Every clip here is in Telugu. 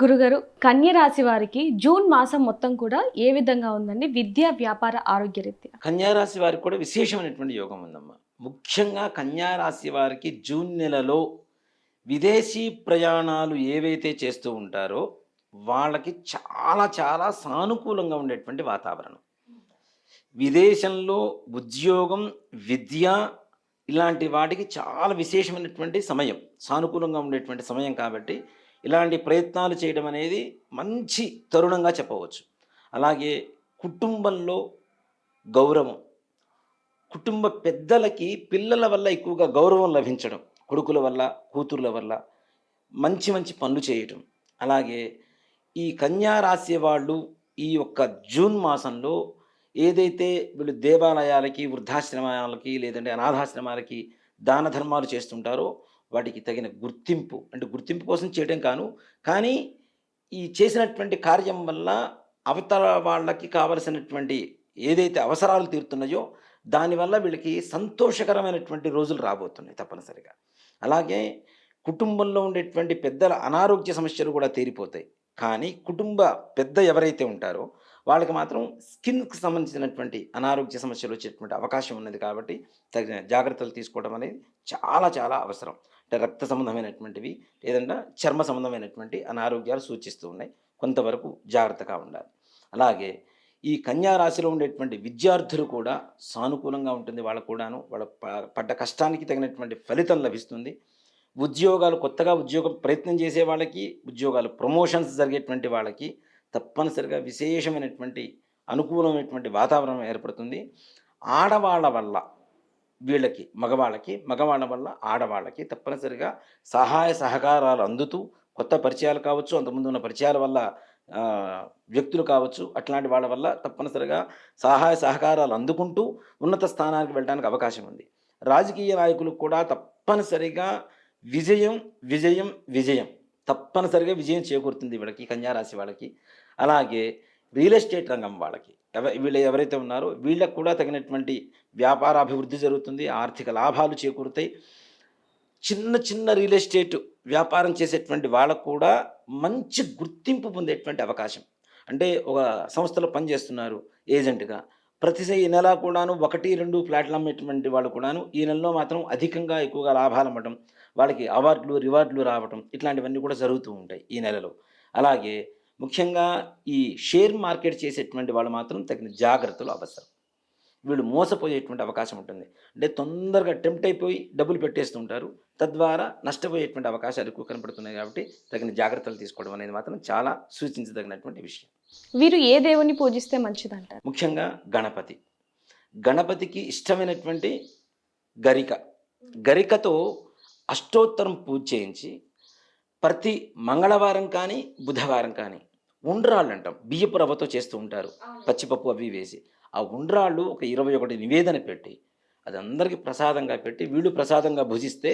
గురుగారు, కన్య రాశి వారికి జూన్ మాసం మొత్తం కూడా ఏ విధంగా ఉందండి? విద్య, వ్యాపార, ఆరోగ్య రీత్యా? కన్యా రాశి వారికి కూడా విశేషమైనటువంటి యోగం ఉందమ్మా. ముఖ్యంగా కన్యా రాశి వారికి జూన్ నెలలో విదేశీ ప్రయాణాలు ఏవైతే చేస్తూ ఉంటారో వాళ్ళకి చాలా చాలా సానుకూలంగా ఉండేటువంటి వాతావరణం. విదేశంలో ఉద్యోగం, విద్య ఇలాంటి వాటికి చాలా విశేషమైనటువంటి సమయం. సానుకూలంగా ఉండేటువంటి సమయం కాబట్టి ఇలాంటి ప్రయత్నాలు చేయడం అనేది మంచి తరుణంగా చెప్పవచ్చు. అలాగే కుటుంబంలో గౌరవం, కుటుంబ పెద్దలకి పిల్లల వల్ల ఎక్కువగా గౌరవం లభించడం, కొడుకుల వల్ల, కూతుర్ల వల్ల మంచి మంచి పనులు చేయటం. అలాగే ఈ కన్యా రాశి వాళ్ళు ఈ యొక్క జూన్ మాసంలో ఏదైతే వీళ్ళు దేవాలయాలకి, వృద్ధాశ్రమాలకి లేదంటే అనాథాశ్రమాలకి దాన ధర్మాలు చేస్తుంటారో వాటికి తగిన గుర్తింపు, అంటే గుర్తింపు కోసం చేయడం కానీ ఈ చేసినటువంటి కార్యం వల్ల అవతల వాళ్ళకి కావలసినటువంటి ఏదైతే అవసరాలు తీరుతున్నాయో దానివల్ల వీళ్ళకి సంతోషకరమైనటువంటి రోజులు రాబోతున్నాయి తప్పనిసరిగా. అలాగే కుటుంబంలో ఉండేటువంటి పెద్దల అనారోగ్య సమస్యలు కూడా తీరిపోతాయి. కానీ కుటుంబ పెద్ద ఎవరైతే ఉంటారో వాళ్ళకి మాత్రం స్కిన్‌కి సంబంధించినటువంటి అనారోగ్య సమస్యలు వచ్చేటువంటి అవకాశం ఉన్నది కాబట్టి తగిన జాగ్రత్తలు తీసుకోవడం అనేది చాలా చాలా అవసరం. అంటే రక్త సంబంధమైనటువంటివి లేదంటే చర్మ సంబంధమైనటువంటి అనారోగ్యాలు సూచిస్తూ ఉన్నాయి. కొంతవరకు జాగ్రత్తగా ఉండాలి. అలాగే ఈ కన్యా రాశిలో ఉండేటువంటి విద్యార్థులు కూడా సానుకూలంగా ఉంటుంది. వాళ్ళకు కూడాను వాళ్ళ పడ్డ కష్టానికి తగినటువంటి ఫలితం లభిస్తుంది. ఉద్యోగాలు కొత్తగా ఉద్యోగం ప్రయత్నం చేసే వాళ్ళకి, ఉద్యోగాలు ప్రమోషన్స్ జరిగేటువంటి వాళ్ళకి తప్పనిసరిగా విశేషమైనటువంటి అనుకూలమైనటువంటి వాతావరణం ఏర్పడుతుంది. ఆడవాళ్ళ వల్ల వీళ్ళకి మగవాళ్ళ వల్ల ఆడవాళ్ళకి తప్పనిసరిగా సహాయ సహకారాలు అందుతూ కొత్త పరిచయాలు కావచ్చు, అంతకుముందు ఉన్న పరిచయాల వల్ల వ్యక్తులు కావచ్చు, అట్లాంటి వాళ్ళ వల్ల తప్పనిసరిగా సహాయ సహకారాలు అందుకుంటూ ఉన్నత స్థానానికి వెళ్ళడానికి అవకాశం ఉంది. రాజకీయ నాయకులకు కూడా తప్పనిసరిగా విజయం విజయం విజయం తప్పనిసరిగా విజయం చేకూరుతుంది వీళ్ళకి, కన్యా రాశి వాళ్ళకి. అలాగే రియల్ ఎస్టేట్ రంగం వాళ్ళకి వీళ్ళు ఎవరైతే ఉన్నారో వీళ్ళకు కూడా తగినటువంటి వ్యాపార అభివృద్ధి జరుగుతుంది, ఆర్థిక లాభాలు చేకూరుతాయి. చిన్న చిన్న రియల్ ఎస్టేట్ వ్యాపారం చేసేటువంటి వాళ్ళకు కూడా మంచి గుర్తింపు పొందేటువంటి అవకాశం. అంటే ఒక సంస్థలో పనిచేస్తున్నారు ఏజెంట్గా, ప్రతి నెల కూడాను 1, 2 ఫ్లాట్లు అమ్మేటువంటి వాళ్ళు కూడాను ఈ నెలలో మాత్రం అధికంగా ఎక్కువగా లాభాలు అమ్మటం, వాళ్ళకి అవార్డులు రివార్డులు రావటం ఇట్లాంటివన్నీ కూడా జరుగుతూ ఉంటాయి ఈ నెలలో. అలాగే ముఖ్యంగా ఈ షేర్ మార్కెట్ చేసేటువంటి వాళ్ళు మాత్రం తగిన జాగ్రత్తలు అవసరం. వీళ్ళు మోసపోయేటువంటి అవకాశం ఉంటుంది. అంటే తొందరగా టెంప్ట్ అయిపోయి డబ్బులు పెట్టేస్తుంటారు. తద్వారా నష్టపోయేటువంటి అవకాశాలు ఎక్కువ కనపడుతున్నాయి కాబట్టి తగిన జాగ్రత్తలు తీసుకోవడం అనేది మాత్రం చాలా సూచించదగినటువంటి విషయం. వీరు ఏ దేవుని పూజిస్తే మంచిదంటారు? ముఖ్యంగా గణపతి. గణపతికి ఇష్టమైనటువంటి గరిక. గరికతో అష్టోత్తరం పూజ చేయించి ప్రతి మంగళవారం కానీ, బుధవారం కానీ ఉండ్రాళ్ళు అంటాం. బియ్యపు రవ్వతో చేస్తూ ఉంటారు. పచ్చిపప్పు అవి వేసి. ఆ ఉండ్రాళ్ళు ఒక 21 నివేదన పెట్టి అది అందరికీ ప్రసాదంగా పెట్టి వీళ్ళు ప్రసాదంగా భుజిస్తే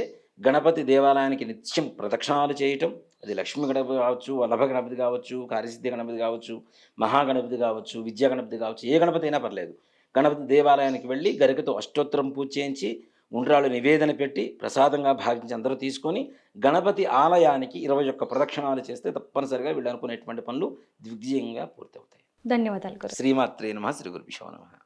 గణపతి దేవాలయానికి నిత్యం ప్రదక్షిణాలు చేయటం, అది లక్ష్మీ గణపతి కావచ్చు, వల్లభ గణపతి కావచ్చు, కార్యసిద్ధి గణపతి కావచ్చు, మహాగణపతి కావచ్చు, విద్యా గణపతి కావచ్చు, ఏ గణపతి అయినా పర్లేదు. గణపతి దేవాలయానికి వెళ్ళి గరికతో అష్టోత్తరం పూజ చేయించి ఉండ్రాళ్ళు నివేదన పెట్టి ప్రసాదంగా భావించి అందరూ తీసుకొని గణపతి ఆలయానికి 21 ప్రదక్షిణాలు చేస్తే తప్పనిసరిగా వీళ్ళు అనుకునేటువంటి పనులు దిగ్విజయంగా పూర్తవుతాయి. ధన్యవాదాలు గురు. శ్రీమాత్రే నమః. శ్రీ గురుభ్యో నమః.